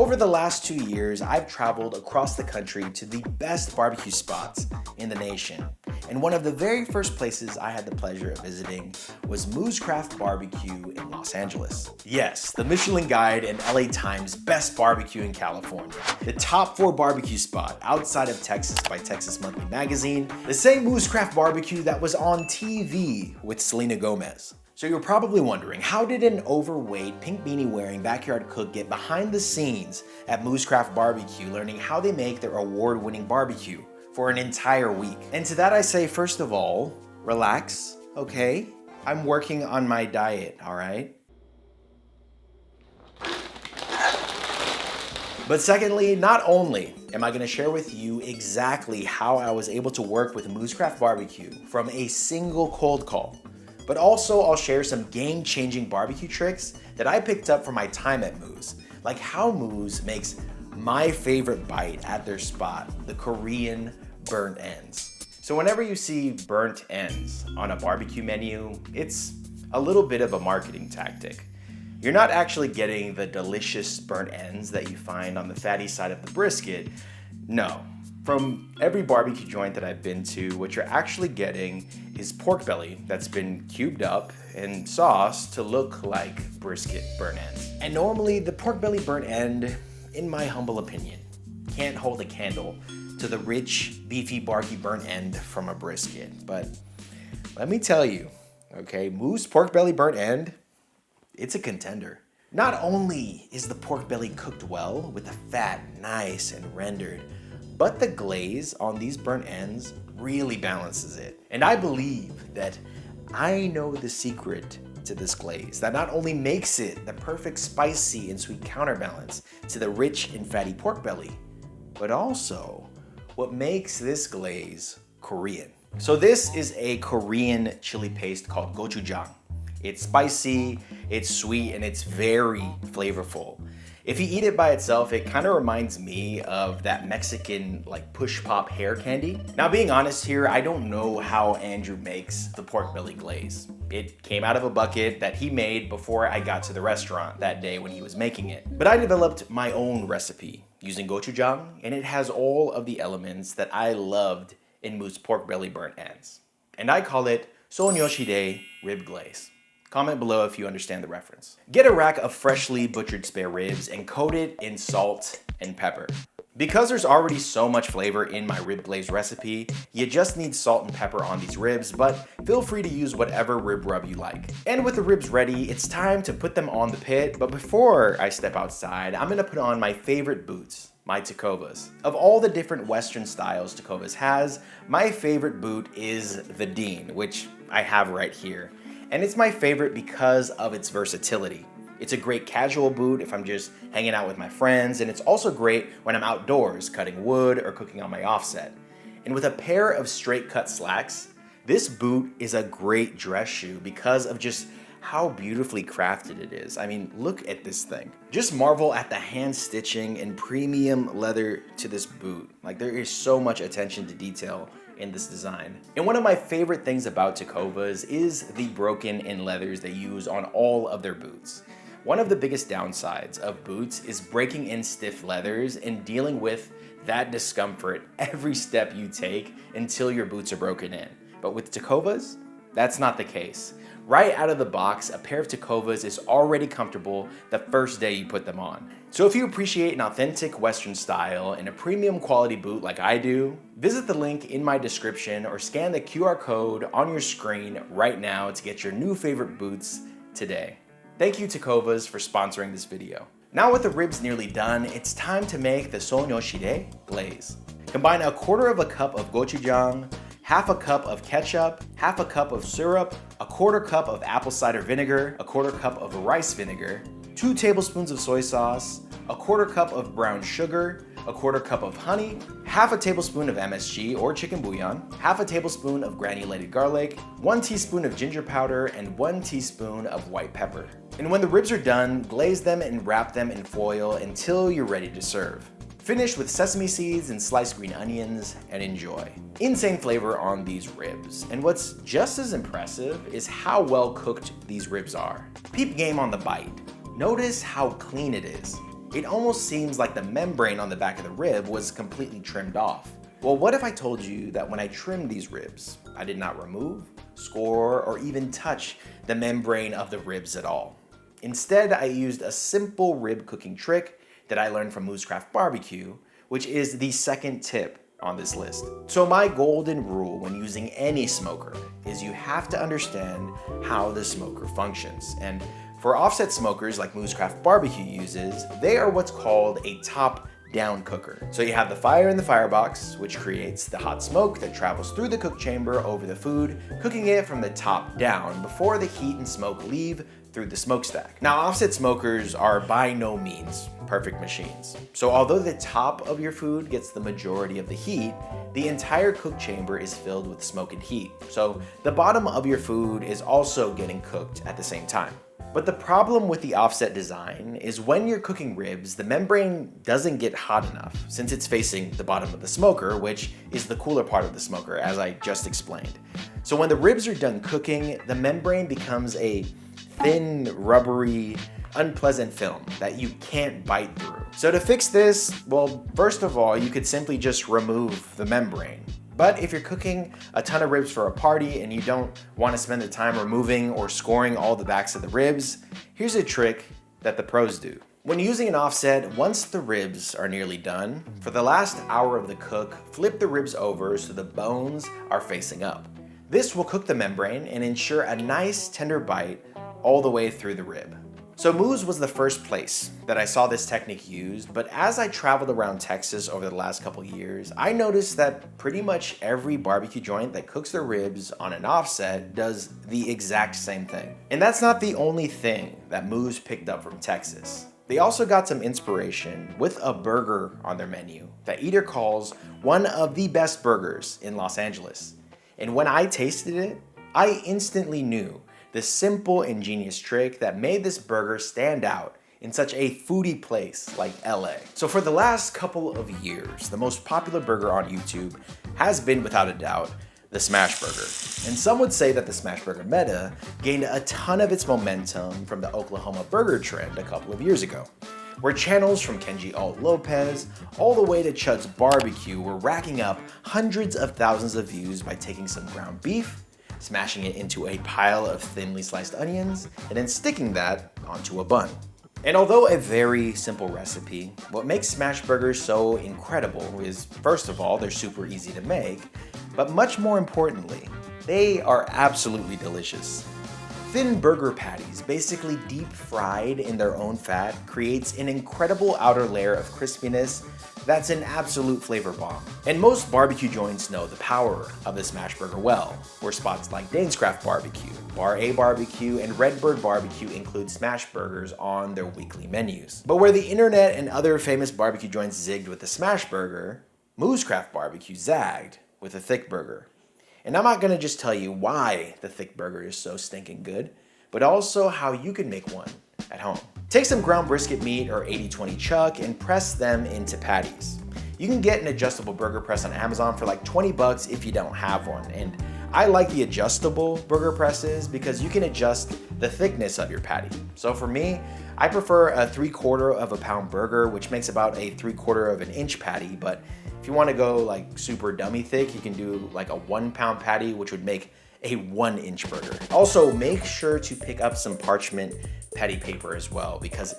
over the last 2 years, I've traveled across the country to the best barbecue spots in the nation. And one of the very first places I had the pleasure of visiting was Moo's Craft Barbecue in Los Angeles. Yes, the Michelin Guide and LA Times best barbecue in California. The top 4 barbecue spot outside of Texas by Texas Monthly Magazine. The same Moo's Craft Barbecue that was on TV with Selena Gomez. So you're probably wondering, how did an overweight, pink beanie wearing backyard cook get behind the scenes at Moo's Craft Barbecue, learning how they make their award-winning barbecue for an entire week? And to that I say, first of all, relax, okay? I'm working on my diet, all right? But secondly, not only am I gonna share with you exactly how I was able to work with Moo's Craft Barbecue from a single cold call, but also I'll share some game-changing barbecue tricks that I picked up from my time at Moo's, like how Moo's makes my favorite bite at their spot, the Korean burnt ends. So whenever you see burnt ends on a barbecue menu, it's a little bit of a marketing tactic. You're not actually getting the delicious burnt ends that you find on the fatty side of the brisket. No. From every barbecue joint that I've been to, what you're actually getting is pork belly that's been cubed up and sauced to look like brisket burnt ends. And normally the pork belly burnt end, in my humble opinion, can't hold a candle to the rich, beefy, barky burnt end from a brisket. But let me tell you, okay, Moo's pork belly burnt end, it's a contender. Not only is the pork belly cooked well with the fat nice and rendered, but the glaze on these burnt ends really balances it. And I believe that I know the secret to this glaze that not only makes it the perfect spicy and sweet counterbalance to the rich and fatty pork belly, but also what makes this glaze Korean. So this is a Korean chili paste called gochujang. It's spicy, it's sweet, and it's very flavorful. If you eat it by itself, it kind of reminds me of that Mexican like push pop hair candy. Now being honest here, I don't know how Andrew makes the pork belly glaze. It came out of a bucket that he made before I got to the restaurant that day when he was making it. But I developed my own recipe using gochujang, and it has all of the elements that I loved in Moo's pork belly burnt ends. And I call it Sonyoshide rib glaze. Comment below if you understand the reference. Get a rack of freshly butchered spare ribs and coat it in salt and pepper. Because there's already so much flavor in my rib glaze recipe, you just need salt and pepper on these ribs, but feel free to use whatever rib rub you like. And with the ribs ready, it's time to put them on the pit, but before I step outside, I'm gonna put on my favorite boots, my Tecovas. Of all the different Western styles Tecovas has, my favorite boot is the Dean, which I have right here. And it's my favorite because of its versatility. It's a great casual boot if I'm just hanging out with my friends, and it's also great when I'm outdoors cutting wood or cooking on my offset. And with a pair of straight cut slacks, this boot is a great dress shoe because of just how beautifully crafted it is. I mean, look at this thing. Just marvel at the hand stitching and premium leather to this boot. Like, there is so much attention to detail in this design. And one of my favorite things about Tecovas is the broken-in leathers they use on all of their boots. One of the biggest downsides of boots is breaking in stiff leathers and dealing with that discomfort every step you take until your boots are broken in. But with Tecovas, that's not the case. Right out of the box, a pair of Tecovas is already comfortable the first day you put them on. So if you appreciate an authentic Western style and a premium quality boot like I do, visit the link in my description or scan the QR code on your screen right now to get your new favorite boots today. Thank you Tecovas for sponsoring this video. Now with the ribs nearly done, it's time to make the Sonyoshide glaze. Combine 1/4 cup of gochujang, 1/2 cup of ketchup, 1/2 cup of syrup, 1/4 cup of apple cider vinegar, 1/4 cup of rice vinegar, 2 tablespoons of soy sauce, 1/4 cup of brown sugar, 1/4 cup of honey, 1/2 tablespoon of MSG or chicken bouillon, 1/2 tablespoon of granulated garlic, 1 teaspoon of ginger powder, and 1 teaspoon of white pepper. And when the ribs are done, glaze them and wrap them in foil until you're ready to serve. Finish with sesame seeds and sliced green onions and enjoy. Insane flavor on these ribs. And what's just as impressive is how well cooked these ribs are. Peep game on the bite. Notice how clean it is. It almost seems like the membrane on the back of the rib was completely trimmed off. Well, what if I told you that when I trimmed these ribs, I did not remove, score, or even touch the membrane of the ribs at all? Instead, I used a simple rib cooking trick that I learned from Moozcraft Barbecue, which is the second tip on this list. So my golden rule when using any smoker is you have to understand how the smoker functions. And for offset smokers like Moozcraft Barbecue uses, they are what's called a top-down cooker. So you have the fire in the firebox, which creates the hot smoke that travels through the cook chamber over the food, cooking it from the top down before the heat and smoke leave through the smokestack. Now, offset smokers are by no means perfect machines. So although the top of your food gets the majority of the heat, the entire cook chamber is filled with smoke and heat. So the bottom of your food is also getting cooked at the same time. But the problem with the offset design is when you're cooking ribs, the membrane doesn't get hot enough since it's facing the bottom of the smoker, which is the cooler part of the smoker, as I just explained. So when the ribs are done cooking, the membrane becomes a thin, rubbery, unpleasant film that you can't bite through. So to fix this, well, first of all, you could simply just remove the membrane. But if you're cooking a ton of ribs for a party and you don't want to spend the time removing or scoring all the backs of the ribs, here's a trick that the pros do. When using an offset, once the ribs are nearly done, for the last hour of the cook, flip the ribs over so the bones are facing up. This will cook the membrane and ensure a nice tender bite all the way through the rib. So Mooz was the first place that I saw this technique used, but as I traveled around Texas over the last couple years, I noticed that pretty much every barbecue joint that cooks their ribs on an offset does the exact same thing. And that's not the only thing that Mooz picked up from Texas. They also got some inspiration with a burger on their menu that Eater calls one of the best burgers in Los Angeles. And when I tasted it, I instantly knew the simple, ingenious trick that made this burger stand out in such a foodie place like LA. So for the last couple of years, the most popular burger on YouTube has been, without a doubt, the Smash Burger. And some would say that the Smash Burger meta gained a ton of its momentum from the Oklahoma burger trend a couple of years ago, where channels from Kenji Alt Lopez all the way to Chud's Barbecue were racking up hundreds of thousands of views by taking some ground beef, smashing it into a pile of thinly sliced onions, and then sticking that onto a bun. And although a very simple recipe, what makes smash burgers so incredible is, first of all, they're super easy to make, but much more importantly, they are absolutely delicious. Thin burger patties, basically deep fried in their own fat, creates an incredible outer layer of crispiness that's an absolute flavor bomb. And most barbecue joints know the power of the smash burger well, where spots like Dane's Craft Barbecue, Bar A Barbecue, and Redbird Barbecue include smash burgers on their weekly menus. But where the internet and other famous barbecue joints zigged with the smash burger, Moozcraft Barbecue zagged with a thick burger. And I'm not gonna just tell you why the thick burger is so stinking good, but also how you can make one at home. Take some ground brisket meat or 80/20 chuck and press them into patties. You can get an adjustable burger press on Amazon for like 20 bucks if you don't have one. And I like the adjustable burger presses because you can adjust the thickness of your patty. So for me, I prefer a 3/4 of a pound burger, which makes about a 3/4 of an inch patty. But if you want to go like super dummy thick, you can do like a 1 pound patty, which would make a 1 inch burger. Also, make sure to pick up some parchment patty paper as well, because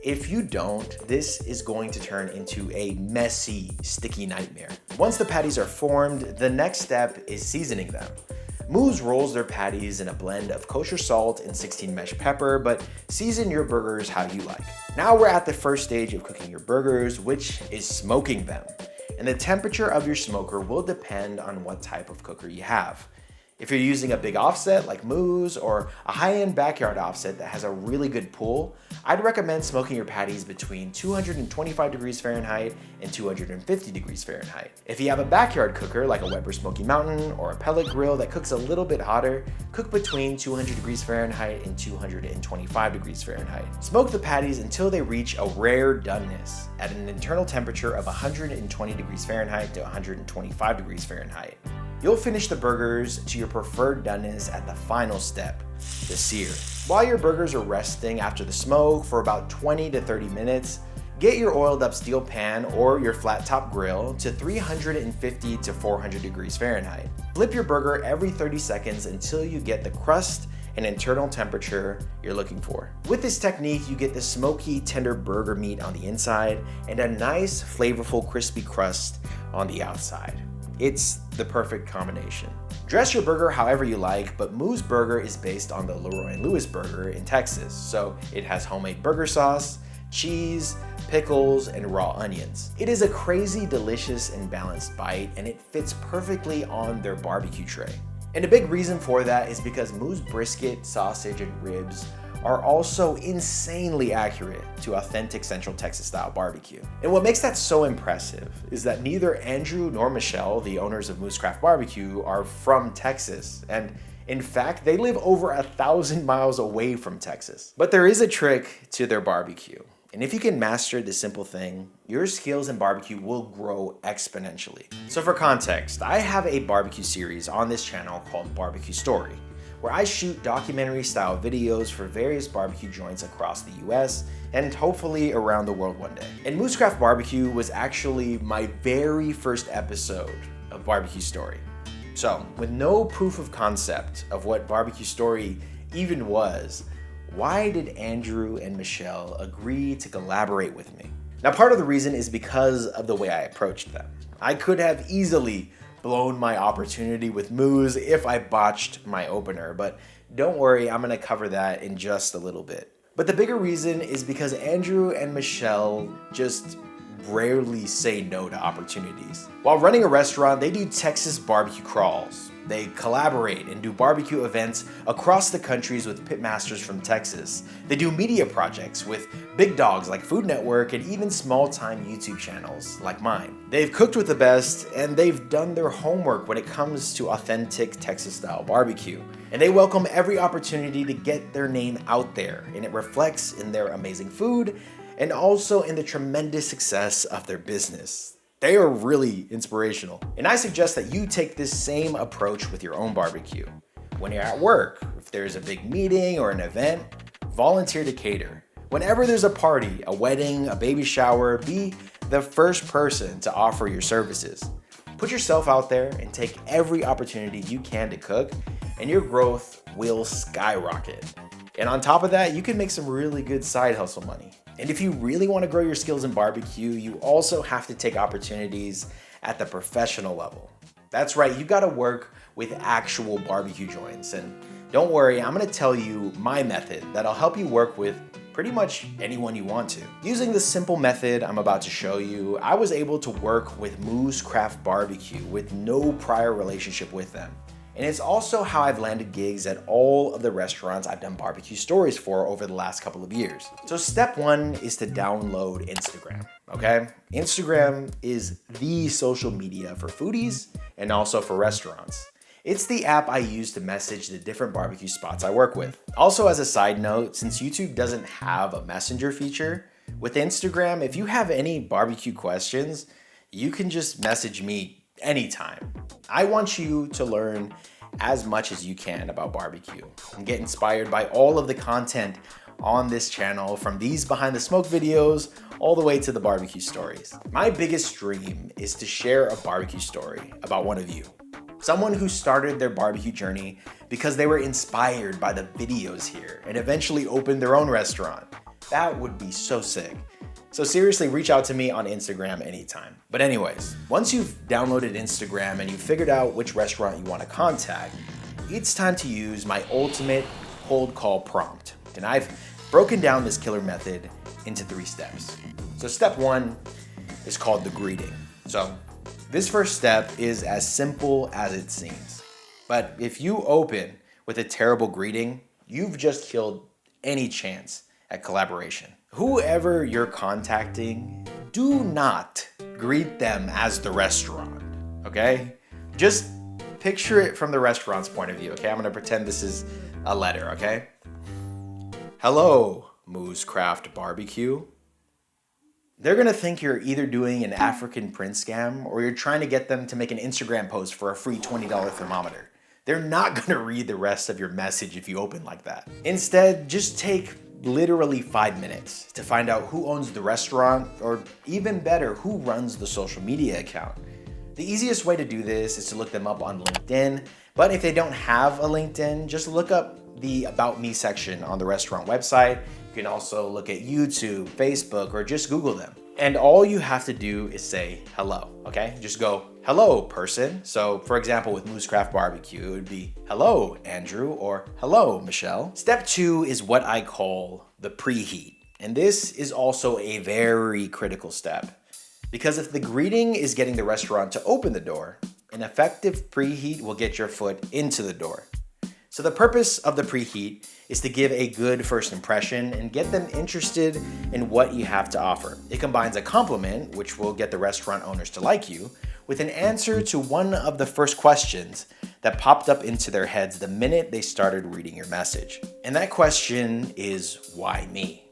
if you don't, this is going to turn into a messy, sticky nightmare. Once the patties are formed, the next step is seasoning them. Mooz rolls their patties in a blend of kosher salt and 16 mesh pepper, but season your burgers how you like. Now we're at the first stage of cooking your burgers, which is smoking them. And the temperature of your smoker will depend on what type of cooker you have. If you're using a big offset like Mooz or a high-end backyard offset that has a really good pull, I'd recommend smoking your patties between 225 degrees Fahrenheit and 250 degrees Fahrenheit. If you have a backyard cooker like a Weber Smoky Mountain or a pellet grill that cooks a little bit hotter, cook between 200 degrees Fahrenheit and 225 degrees Fahrenheit. Smoke the patties until they reach a rare doneness at an internal temperature of 120 degrees Fahrenheit to 125 degrees Fahrenheit. You'll finish the burgers to your preferred doneness at the final step, the sear. While your burgers are resting after the smoke for about 20 to 30 minutes, Get your oiled up steel pan or your flat top grill to 350 to 400 degrees Fahrenheit. Flip your burger every 30 seconds until you get the crust and internal temperature you're looking for. With this technique, you get the smoky, tender burger meat on the inside and a nice, flavorful, crispy crust on the outside. It's the perfect combination. Dress your burger however you like, but Moo's Burger is based on the Leroy & Lewis burger in Texas, so it has homemade burger sauce, cheese, pickles, and raw onions. It is a crazy, delicious, and balanced bite, and it fits perfectly on their barbecue tray. And a big reason for that is because Moo's brisket, sausage, and ribs are also insanely accurate to authentic Central Texas style barbecue. And what makes that so impressive is that neither Andrew nor Michelle, the owners of Moo's Craft Barbecue, are from Texas. And in fact, they live over 1,000 miles away from Texas. But there is a trick to their barbecue. And if you can master this simple thing, your skills in barbecue will grow exponentially. So for context, I have a barbecue series on this channel called Barbecue Story, where I shoot documentary style videos for various barbecue joints across the US and hopefully around the world one day. And Moo's Craft Barbecue was actually my very first episode of Barbecue Story. So with no proof of concept of what Barbecue Story even was, why did Andrew and Michelle agree to collaborate with me? Now, part of the reason is because of the way I approached them. I could have easily blown my opportunity with Moo's if I botched my opener, but don't worry, I'm gonna cover that in just a little bit. But the bigger reason is because Andrew and Michelle just rarely say no to opportunities. While running a restaurant, they do Texas barbecue crawls. They collaborate and do barbecue events across the countries with pitmasters from Texas. They do media projects with big dogs like Food Network and even small-time YouTube channels like mine. They've cooked with the best and they've done their homework when it comes to authentic Texas-style barbecue. And they welcome every opportunity to get their name out there, and it reflects in their amazing food and also in the tremendous success of their business. They are really inspirational. And I suggest that you take this same approach with your own barbecue. When you're at work, if there's a big meeting or an event, volunteer to cater. Whenever there's a party, a wedding, a baby shower, be the first person to offer your services. Put yourself out there and take every opportunity you can to cook, and your growth will skyrocket. And on top of that, you can make some really good side hustle money. And if you really want to grow your skills in barbecue, you also have to take opportunities at the professional level. That's right, you gotta work with actual barbecue joints. And don't worry, I'm gonna tell you my method that'll help you work with pretty much anyone you want to. Using the simple method I'm about to show you, I was able to work with Moo's Craft Barbecue with no prior relationship with them. And it's also how I've landed gigs at all of the restaurants I've done barbecue stories for over the last couple of years. So step one is to download Instagram, okay? Instagram is the social media for foodies and also for restaurants. It's the app I use to message the different barbecue spots I work with. Also, as a side note, since YouTube doesn't have a messenger feature, with Instagram, if you have any barbecue questions, you can just message me anytime. I want you to learn as much as you can about barbecue and get inspired by all of the content on this channel, from these behind the smoke videos all the way to the barbecue stories. My biggest dream is to share a barbecue story about one of you. Someone who started their barbecue journey because they were inspired by the videos here and eventually opened their own restaurant. That would be so sick. So seriously, reach out to me on Instagram anytime. But anyways, once you've downloaded Instagram and you've figured out which restaurant you want to contact, it's time to use my ultimate cold call prompt. And I've broken down this killer method into 3 steps. So step 1 is called the greeting. So this first step is as simple as it seems. But if you open with a terrible greeting, you've just killed any chance at collaboration. Whoever you're contacting, do not greet them as the restaurant, okay? Just picture it from the restaurant's point of view, okay? I'm gonna pretend this is a letter, okay? Hello, Moo's Craft Barbecue. They're gonna think you're either doing an African print scam or you're trying to get them to make an Instagram post for a free $20 thermometer. They're not gonna read the rest of your message if you open like that. Instead, just take literally 5 minutes to find out who owns the restaurant, or even better, who runs the social media account. The easiest way to do this is to look them up on LinkedIn, but if they don't have a LinkedIn, just look up the About Me section on the restaurant website. You can also look at YouTube, Facebook, or just Google them. And all you have to do is say hello, okay? Just go, hello, person. So for example, with Moosecraft Barbecue, it would be, hello, Andrew, or hello, Michelle. Step 2 is what I call the preheat. And this is also a very critical step, because if the greeting is getting the restaurant to open the door, an effective preheat will get your foot into the door. So the purpose of the preheat is to give a good first impression and get them interested in what you have to offer. It combines a compliment, which will get the restaurant owners to like you, with an answer to one of the first questions that popped up into their heads the minute they started reading your message. And that question is, why me?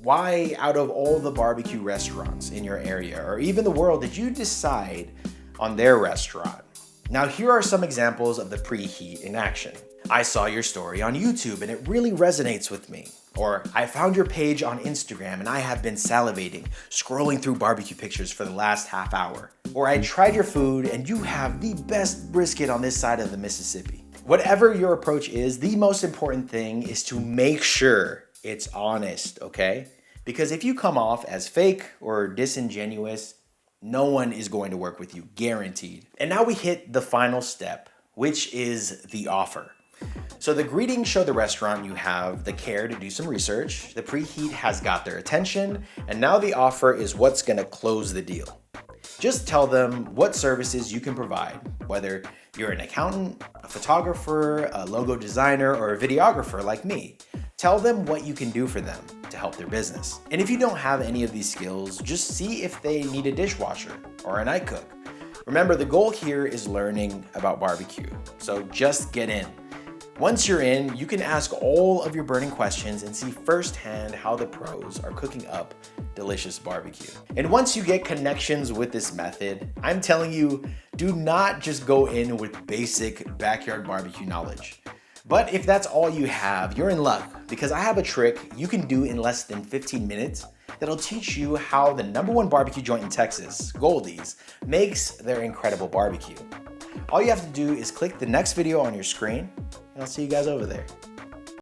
Why, out of all the barbecue restaurants in your area or even the world, did you decide on their restaurant? Now, here are some examples of the preheat in action. I saw your story on YouTube and it really resonates with me. Or I found your page on Instagram and I have been salivating, scrolling through barbecue pictures for the last half hour. Or I tried your food and you have the best brisket on this side of the Mississippi. Whatever your approach is, the most important thing is to make sure it's honest, okay? Because if you come off as fake or disingenuous, no one is going to work with you, guaranteed. And now we hit the final step, which is the offer. So the greetings show the restaurant you have the care to do some research, the preheat has got their attention, and now the offer is what's gonna close the deal. Just tell them what services you can provide, whether you're an accountant, a photographer, a logo designer, or a videographer like me. Tell them what you can do for them to help their business. And if you don't have any of these skills, just see if they need a dishwasher or a night cook. Remember, the goal here is learning about barbecue, so just get in. Once you're in, you can ask all of your burning questions and see firsthand how the pros are cooking up delicious barbecue. And once you get connections with this method, I'm telling you, do not just go in with basic backyard barbecue knowledge. But if that's all you have, you're in luck, because I have a trick you can do in less than 15 minutes that'll teach you how the #1 barbecue joint in Texas, Goldie's, makes their incredible barbecue. All you have to do is click the next video on your screen, and I'll see you guys over there.